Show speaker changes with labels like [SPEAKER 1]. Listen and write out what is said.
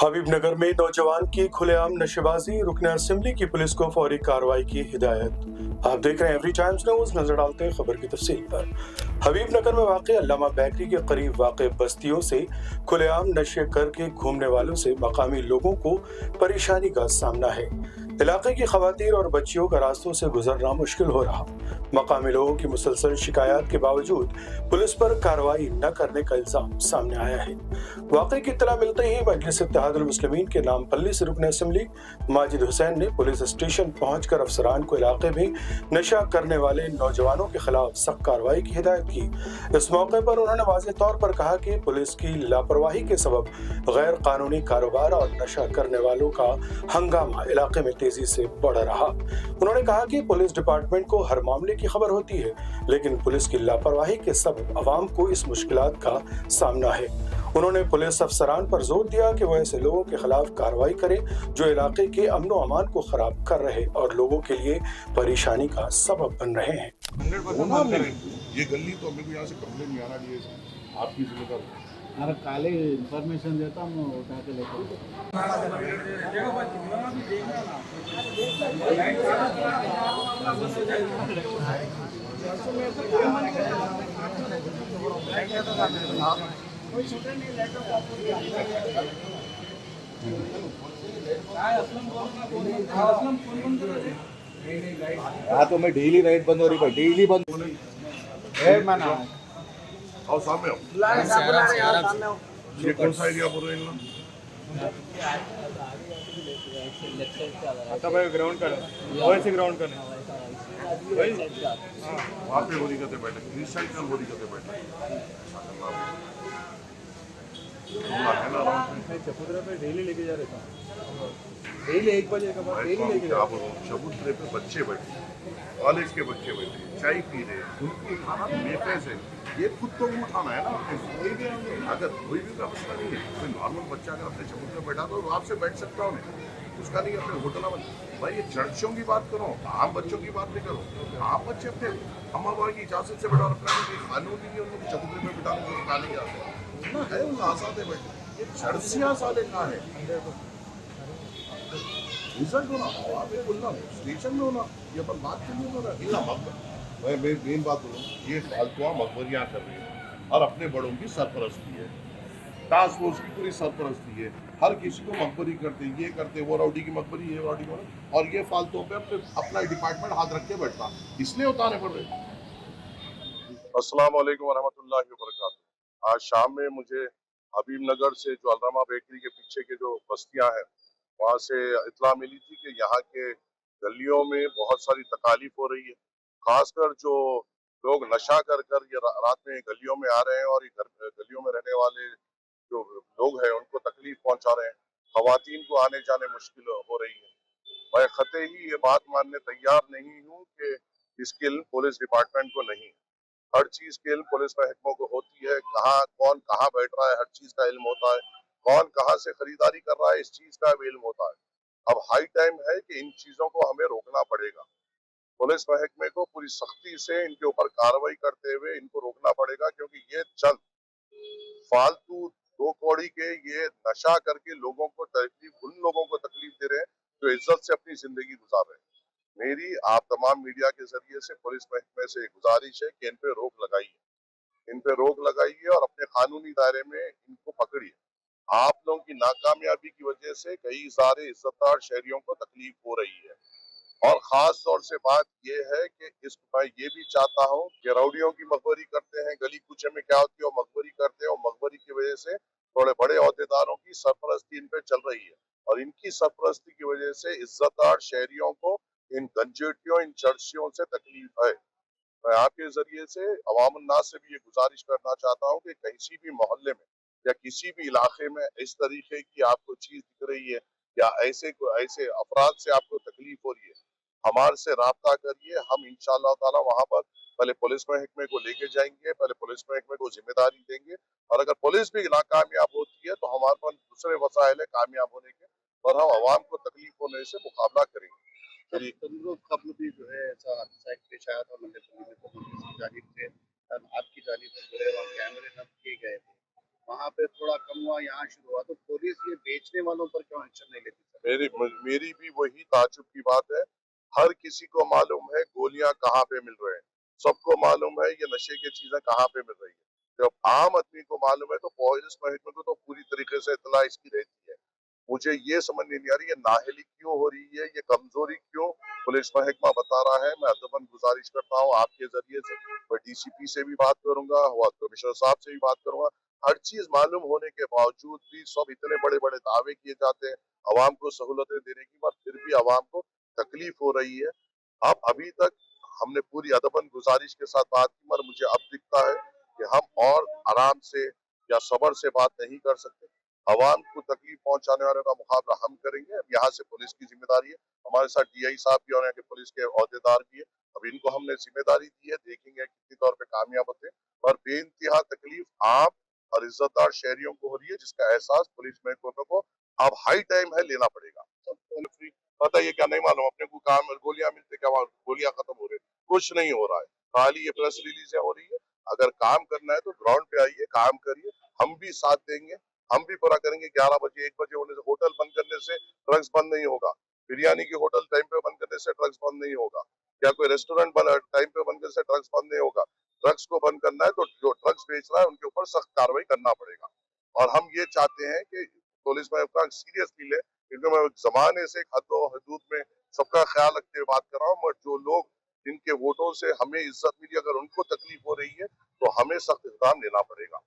[SPEAKER 1] हबीबनगर में नौजवान की खुलेआम नशेबाजी, रुकन असेंबली की पुलिस को फौरी कार्रवाई की हिदायत। आप देख रहे हैं एवरी टाइम्स न्यूज। नजर डालते हैं खबर की तफसील पर। हबीबनगर में वाक़ अल्लामा बेकरी के करीब वाक़ बस्तियों से खुलेआम नशे करके घूमने वालों से मकामी लोगों को परेशानी का सामना है। इलाके की खवातीन और बच्चियों का रास्तों से गुजरना मुश्किल हो रहा। मकामी लोगों की मुसलसल शिकायत के बावजूद पुलिस पर कार्रवाई न करने का इल्जाम सामने आया है। वाक़े की इत्तला मिलते ही मजलिस इत्तेहादुल मुस्लिमीन के नामपल्ली से रुकन असेंबली माजिद हुसैन ने पुलिस स्टेशन पहुंचकर अफसरान को इलाके में नशा करने वाले नौजवानों के खिलाफ सख्त कार्रवाई की हिदायत की। इस मौके पर उन्होंने वाज़ेह तौर पर कहा कि पुलिस की लापरवाही के सबब गैर कानूनी कारोबार और नशा करने वालों का हंगामा इलाके में तेजी से बढ़ रहा। उन्होंने कहा कि पुलिस डिपार्टमेंट को हर मामले की खबर होती है, लेकिन पुलिस की लापरवाही के सबब अवाम को इस मुश्किलात का सामना है। उन्होंने पुलिस अफसरान पर जोर दिया कि वो ऐसे लोगों के खिलाफ कार्रवाई करें जो इलाके के अमन व अमान को खराब कर रहे और लोगों के लिए परेशानी का सबब बन रहे हैं।
[SPEAKER 2] 100% ये गली तो मेरे को यहाँ से कंप्लेन नहीं आना चाहिए, आपकी जिम्मेदारी।
[SPEAKER 3] अरे काले इन्फॉर्मेशन देता हूँ उठा के लेकर।
[SPEAKER 2] हाँ तो मैं डेली राइड बंद हो रही, डेली बंद आओ सामने आओ। ये कौन सा एरिया बोल रहे हैं
[SPEAKER 4] आता भाई ग्राउंड का वैसे ग्राउंड का
[SPEAKER 2] वहाँ पे होली करते बैठे, रिसाइकल होली करते बैठे है ना आराम से।
[SPEAKER 4] चबूतरा पे डेली लेके जा रहे थे, डेली 1 बजे के बाद डेली लेके जा रहे थे।
[SPEAKER 2] चबूतरे पे बच्चे बैठे, कॉलेज के बच्चे बैठे, चाय पी रहे, उनको उठाना बेफैज है। ये खुद तो उठाना है ना, अगर कोई भी का मसला नहीं है, कोई नॉर्मल बच्चा अगर अपने चबूतरे में बैठा तो आपसे बैठ सकता हूँ, उसका नहीं अपने होटल में। भाई ये चर्चों की बात करो, आम बच्चों की बात नहीं करो। आम बच्चे अपने अम्मा बाबा की इजाजत से बैठा रखना है, कानून नहीं है उनको चबूतरे में बिठाने को बिठा नहीं आते है, उन आजाद है बैठे। ये चर्चियाँ साले कहाँ है? रिजल्ट होना, आप ये बोलना स्टेशन में होना, ये अपन बात करनी होना इतना मैं मेन बात बोलूँ, ये फालतुआ मकबरियाँ कर रही है और अपने बड़ों की सरपरस्ती है, टास्क फोर्स की पूरी सरपरस्ती है, हर किसी को मकबरी करते, ये करते, वो राउडी की मकबरी, ये राउडी की, और ये फालतुओं पे अपना डिपार्टमेंट हाथ रख के बैठता, इसलिए उतारने पड़ रहे। अस्सलाम वालेकुम वरहमतुल्लाहि वबरकातुहू। आज शाम में मुझे हबीबनगर से जो अल्लामा बेकरी के पीछे के जो बस्तियां हैं वहाँ से इत्तला मिली थी कि यहाँ के गलियों में बहुत सारी तकालीफ हो रही है, खासकर जो लोग नशा कर कर ये रात में गलियों में आ रहे हैं और ये गलियों में रहने वाले जो लोग हैं उनको तकलीफ पहुंचा रहे हैं, खवातीन को आने जाने मुश्किल हो रही है। मैं खते ही ये बात मानने तैयार नहीं हूँ कि इसकी इल्म पुलिस डिपार्टमेंट को नहीं है। हर चीज की इल्म पुलिस महकमों को होती है, कौन कहाँ बैठ रहा है हर चीज का इल्म होता है, कौन कहाँ से खरीदारी कर रहा है इस चीज का भी इल्म होता है। अब हाई टाइम है कि इन चीजों को हमें रोकना पड़ेगा। पुलिस महकमे को पूरी सख्ती से इनके ऊपर कार्रवाई करते हुए इनको रोकना पड़ेगा, क्योंकि ये चंद फालतू दो कौड़ी के ये नशा करके लोगों को तकलीफ, उन लोगों को तकलीफ दे रहे हैं जो इज्जत से अपनी जिंदगी गुजार रहे हैं। मेरी आप तमाम मीडिया के जरिए से पुलिस महकमे से गुजारिश है कि इन पे रोक लगाइए, इन पे रोक लगाइए और अपने कानूनी दायरे में इनको पकड़िए। आप लोगों की नाकामयाबी की वजह से कई सारे इज्जतदार शहरियों को तकलीफ हो रही है, और खास तौर से बात यह है कि इस मैं ये भी चाहता हूँ कि राउडियों की मकबरी करते हैं, गली कूचे में क्या होती है वो मकबरी करते हैं, और मकबरी की वजह से थोड़े बड़े ओहदेदारों की सरपरस्ती इन पे चल रही है, और इनकी सरपरस्ती की वजह से इज्जतदार शहरियों को इन गंजेटियों, इन चर्चियों से तकलीफ है। मैं आपके जरिए से अवाम उन्नास से भी ये गुजारिश करना चाहता हूँ कि किसी भी मोहल्ले में या किसी भी इलाके में इस तरीके की आपको चीज दिख रही है या ऐसे अफराद से आपको तकलीफ हो रही है, हमारे से राब्ता करिए। हम इंशाअल्लाह ताला वहाँ पर पहले पुलिस महकमे को लेके जाएंगे, पहले पुलिस महकमे को जिम्मेदारी देंगे, और अगर पुलिस भी नाकामयाब होती है तो हमारे पास दूसरे वसाइल है कामयाब होने के, और हम अवाम को तकलीफ होने से मुकाबला करेंगे।
[SPEAKER 5] कब्ल भी जो है ऐसा हादसा एक पेश आया था मंडल की जानिब से, आपकी जानिब से जो है वहाँ कैमरे नस्ब किए गए थे, वहाँ पे थोड़ा कम हुआ, यहाँ शुरू हुआ, तो पुलिस ये बेचने वालों पर क्यों एक्शन नहीं लेती सर?
[SPEAKER 2] मेरी भी वही ताज्जुब की बात है। हर किसी को मालूम है गोलियां कहाँ पे मिल रहे हैं, सबको मालूम है ये नशे की चीजें कहाँ पे मिल रही है। जब आम आदमी को मालूम है तो पुलिस महकमे को तो पूरी तरीके से इत्तला इसकी रहती है। मुझे ये समझ नहीं आ रही ये नाअहली क्यों हो रही है, ये कमजोरी क्यों पुलिस महकमा बता रहा है। मैं अदबन गुजारिश करता हूँ आपके जरिए से, मैं डीसीपी से भी बात करूंगा, हुआ कमिश्नर साहब से भी बात करूंगा। हर चीज मालूम होने के बावजूद भी सब इतने बड़े बड़े दावे किए जाते हैं अवाम को सहूलतें देने की, बात फिर भी अवाम को तकलीफ हो रही है। अब अभी तक हमने पूरी अदबन गुजारिश के साथ बात की, मगर मुझे अब दिखता है कि हम और आराम से या सबर से बात नहीं कर सकते। अवाम को तकलीफ पहुंचाने वालों का मुकाबला हम करेंगे। अब यहाँ से पुलिस की जिम्मेदारी है, हमारे साथ डीआई साहब भी और यहाँ के पुलिस के अहदेदार भी है। अब इनको हमने जिम्मेदारी दी है, देखेंगे कितनी तौर पे कामयाब होते हैं। और बेइंतहा तकलीफ आम और इज्जतदार शहरियों को हो रही है, जिसका एहसास पुलिस महकमे को अब हाई टाइम है लेना पड़ेगा। पता ये क्या नहीं मालूम अपने को काम गोलियां मिलते क्या वहाँ गोलियां खत्म हो रही, कुछ नहीं हो रहा है, खाली ये प्रेस रिलीजें हो रही है। अगर काम करना है तो ग्राउंड पे आइए, काम करिए, हम भी साथ देंगे, हम भी पूरा करेंगे। 11 बजे 1 बजे होने से होटल बंद करने से ड्रग्स बंद नहीं होगा, बिरयानी की होटल टाइम पे बंद करने से ड्रग्स बंद नहीं होगा, या कोई रेस्टोरेंट टाइम पे बंद करने से ड्रग्स बंद नहीं होगा। ड्रग्स को बंद करना है तो जो ड्रग्स बेच रहा है उनके ऊपर सख्त कार्रवाई करना पड़ेगा। और हम ये चाहते हैं कि पुलिस में अपना सीरियसली ले, क्योंकि मैं जमाने से हद हदूद में सबका ख्याल रखते हुए बात कर रहा हूँ। मगर जो लोग जिनके वोटों से हमें इज्जत मिली, अगर उनको तकलीफ हो रही है तो हमें सख्त इकदाम लेना पड़ेगा।